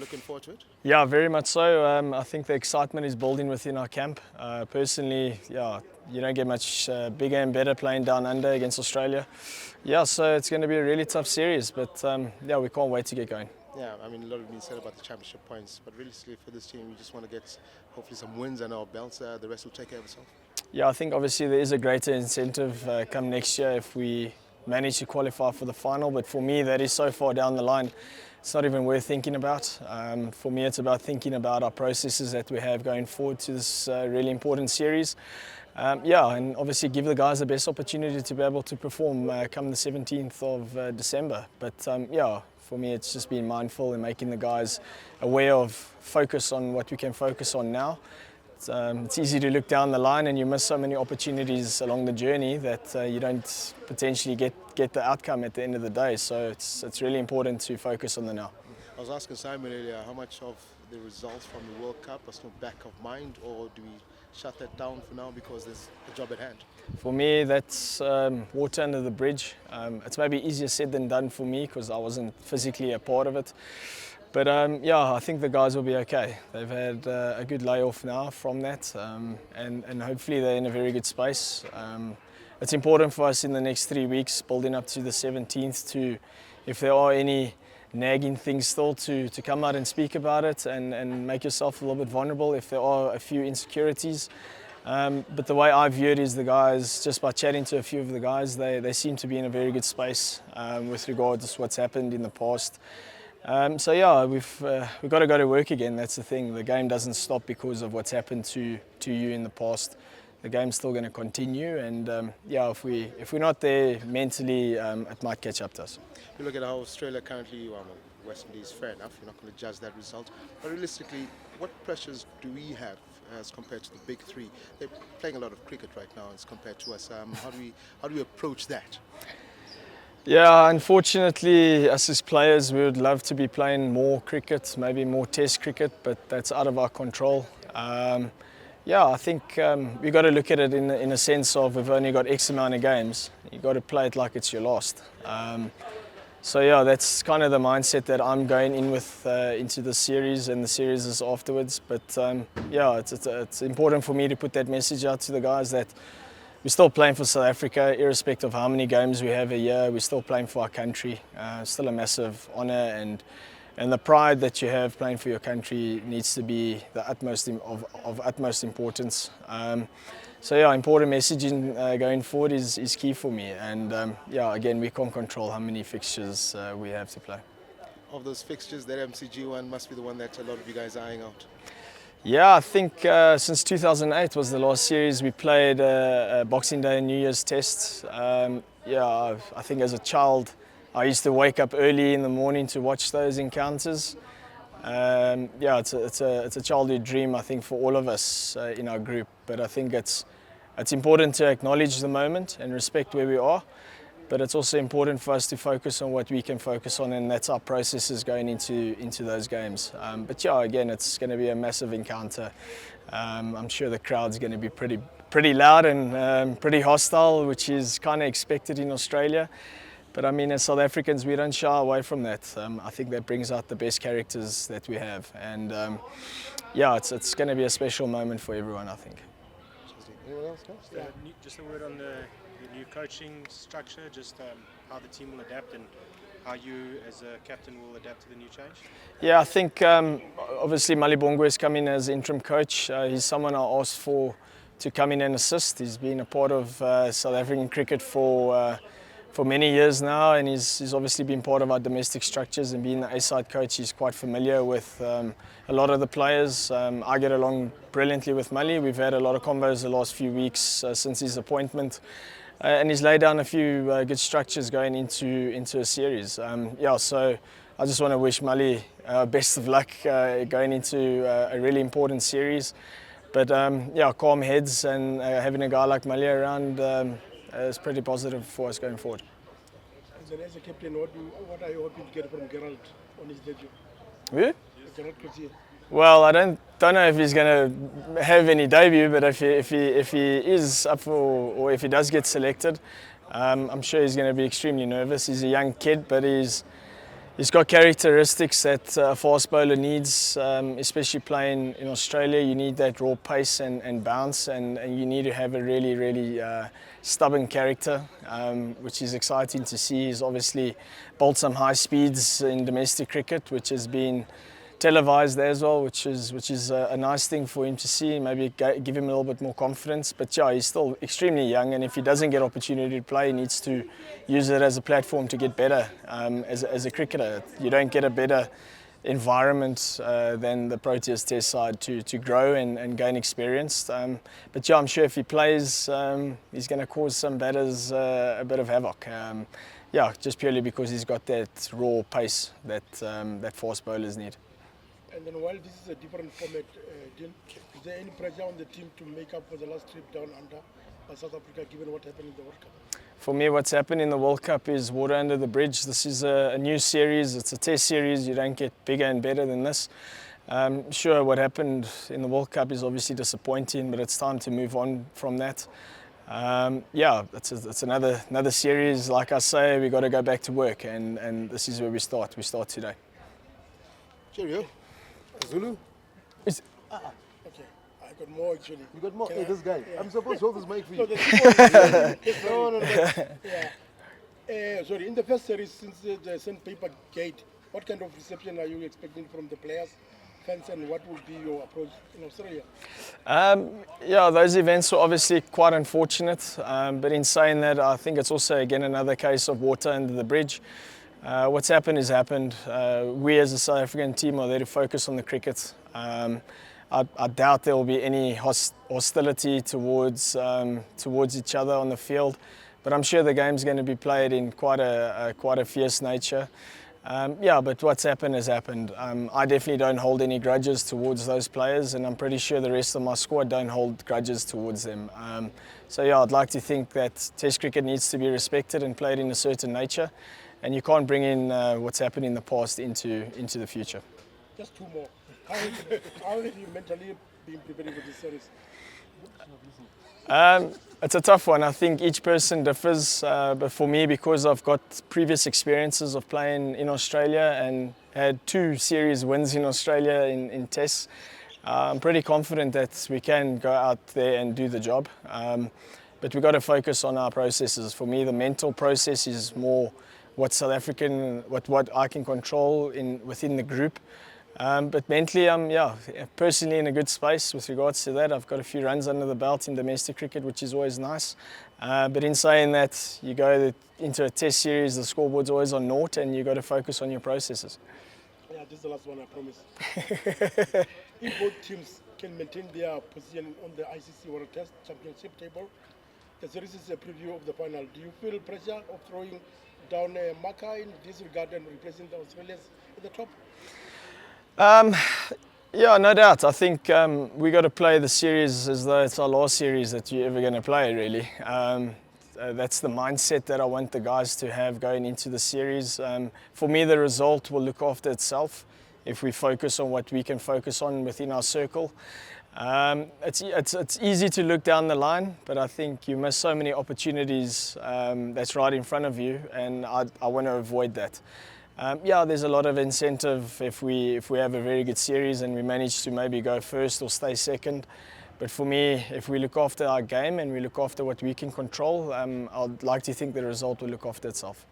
looking forward to it? Yeah, very much so. I think the excitement is building within our camp. Personally, yeah, you don't get much bigger and better playing down under against Australia. Yeah, so it's going to be a really tough series, but yeah, we can't wait to get going. Yeah, I mean, a lot has been said about the championship points, but realistically for this team, we just want to get hopefully some wins under our belts. The rest will take care of itself. Yeah, I think obviously there is a greater incentive come next year if we manage to qualify for the final, but for me that is so far down the line, it's not even worth thinking about. For me it's about thinking about our processes that we have going forward to this really important series. Yeah, and obviously give the guys the best opportunity to be able to perform come the 17th of December. But yeah, for me it's just being mindful and making the guys aware of focus on what we can focus on now. It's easy to look down the line and you miss so many opportunities along the journey that you don't potentially get the outcome at the end of the day. So it's really important to focus on the now. I was asking Simon earlier how much of the results from the World Cup are still back of mind, or do we shut that down for now because there's a job at hand? For me, that's water under the bridge. It's maybe easier said than done for me because I wasn't physically a part of it. But yeah, I think the guys will be okay. They've had a good layoff now from that, and hopefully they're in a very good space. It's important for us in the next 3 weeks, building up to the 17th, to, if there are any nagging things still, to come out and speak about it and make yourself a little bit vulnerable if there are a few insecurities. But the way I view it is the guys, just by chatting to a few of the guys, they seem to be in a very good space with regards to what's happened in the past. So yeah, we've got to go to work again. That's the thing. The game doesn't stop because of what's happened to you in the past. The game's still going to continue, and yeah, if we're not there mentally, it might catch up to us. You look at how Australia currently, well, West Indies, fair enough. You're not going to judge that result, but realistically, what pressures do we have as compared to the big three? They're playing a lot of cricket right now as compared to us. How do we approach that? Yeah, unfortunately, us as players, we would love to be playing more cricket, maybe more test cricket, but that's out of our control. Yeah, I think we've got to look at it in a sense of we've only got X amount of games. You've got to play it like it's your last. So yeah, that's kind of the mindset that I'm going in with into the series and the series afterwards. But yeah, it's important for me to put that message out to the guys that we're still playing for South Africa, irrespective of how many games we have a year. We're still playing for our country. Still a massive honour, and the pride that you have playing for your country needs to be the utmost of utmost importance. So yeah, important messaging going forward is key for me. And yeah, again, we can't control how many fixtures we have to play. Of those fixtures, that MCG one must be the one that a lot of you guys are eyeing out. Yeah, I think since 2008 was the last series we played, Boxing Day and New Year's Test. Yeah, I think as a child I used to wake up early in the morning to watch those encounters. Yeah, it's a childhood dream, I think, for all of us in our group. But I think it's important to acknowledge the moment and respect where we are. But it's also important for us to focus on what we can focus on, and that's our processes going into those games. But yeah, again, it's going to be a massive encounter. I'm sure the crowd's going to be pretty loud and pretty hostile, which is kind of expected in Australia. But I mean, as South Africans, we don't shy away from that. I think that brings out the best characters that we have. And yeah, it's going to be a special moment for everyone, I think. Anyone else? Yeah, just a word on the new coaching structure, just how the team will adapt and how you as a captain will adapt to the new change? Yeah, I think obviously Malibongwe has come in as interim coach. He's someone I asked for to come in and assist. He's been a part of South African cricket for many years now, and he's obviously been part of our domestic structures, and being the A-side coach, he's quite familiar with a lot of the players. I get along brilliantly with Mali. We've had a lot of combos the last few weeks since his appointment. And he's laid down a few good structures going into a series. Yeah, so I just want to wish Mali best of luck going into a really important series. But yeah, calm heads, and having a guy like Mali around is pretty positive for us going forward. As a captain, what are you hoping to get from Gerald on his debut? Who? Gerald Coetzee. Well, I don't know if he's going to have any debut, but if he is up for, or if he does get selected, I'm sure he's going to be extremely nervous. He's a young kid, but he's He's got characteristics that a fast bowler needs, especially playing in Australia. You need that raw pace and bounce, and you need to have a really stubborn character, which is exciting to see. He's obviously bowled some high speeds in domestic cricket, which has been televised as well, which is a nice thing for him to see. Maybe give him a little bit more confidence. But yeah, he's still extremely young, and if he doesn't get opportunity to play, he needs to use it as a platform to get better as a cricketer. You don't get a better environment than the Proteas Test side to grow and gain experience. But yeah, I'm sure if he plays, he's going to cause some batters a bit of havoc. Yeah, just purely because he's got that raw pace that fast bowlers need. And then while this is a different format, Dean, is there any pressure on the team to make up for the last trip down under by South Africa, given what happened in the World Cup? For me, what's happened in the World Cup is water under the bridge. This is a new series. It's a test series. You don't get bigger and better than this. Sure, what happened in the World Cup is obviously disappointing, but it's time to move on from that. Yeah, it's another series. Like I say, we've got to go back to work, and this is where we start. We start today. Cheerio. Zulu? Okay, I got more actually. You got more? Can Hey, I- this guy. yeah. I'm supposed to hold this mic for No, you. no. Yeah. Sorry, in the first series, since the sandpaper gate, what kind of reception are you expecting from the players, fans, and what will be your approach in Australia? Yeah, those events were obviously quite unfortunate, but in saying that, I think it's also again another case of water under the bridge. What's happened has happened. We as a South African team are there to focus on the cricket. I doubt there will be any hostility towards each other on the field, but I'm sure the game's going to be played in quite a fierce nature. Yeah, but what's happened has happened. I definitely don't hold any grudges towards those players, and I'm pretty sure the rest of my squad don't hold grudges towards them. So yeah, I'd like to think that Test cricket needs to be respected and played in a certain nature, and you can't bring in what's happened in the past into the future. Just two more. How have you mentally been preparing for this series? It's a tough one. I think each person differs, but for me, because I've got previous experiences of playing in Australia and had 2 series wins in Australia in tests, I'm pretty confident that we can go out there and do the job. But we've got to focus on our processes. For me, the mental process is more what South African, what I can control within the group. But mentally, I'm personally in a good space with regards to that. I've got a few runs under the belt in domestic cricket, which is always nice. But in saying that, you go into a test series, the scoreboard's always on naught, and you've got to focus on your processes. Yeah, this is the last one, I promise. If both teams can maintain their position on the ICC World Test Championship table, the series is a preview of the final. Do you feel pressure of throwing down a marker in this regard and replacing the Australians at the top? Yeah, no doubt. I think we got to play the series as though it's our last series that you're ever going to play, really. That's the mindset that I want the guys to have going into the series. For me, the result will look after itself if we focus on what we can focus on within our circle. It's easy to look down the line, but I think you miss so many opportunities that's right in front of you, and I want to avoid that. Yeah, there's a lot of incentive if we have a very good series and we manage to maybe go first or stay second. But for me, if we look after our game and we look after what we can control, I'd like to think the result will look after itself.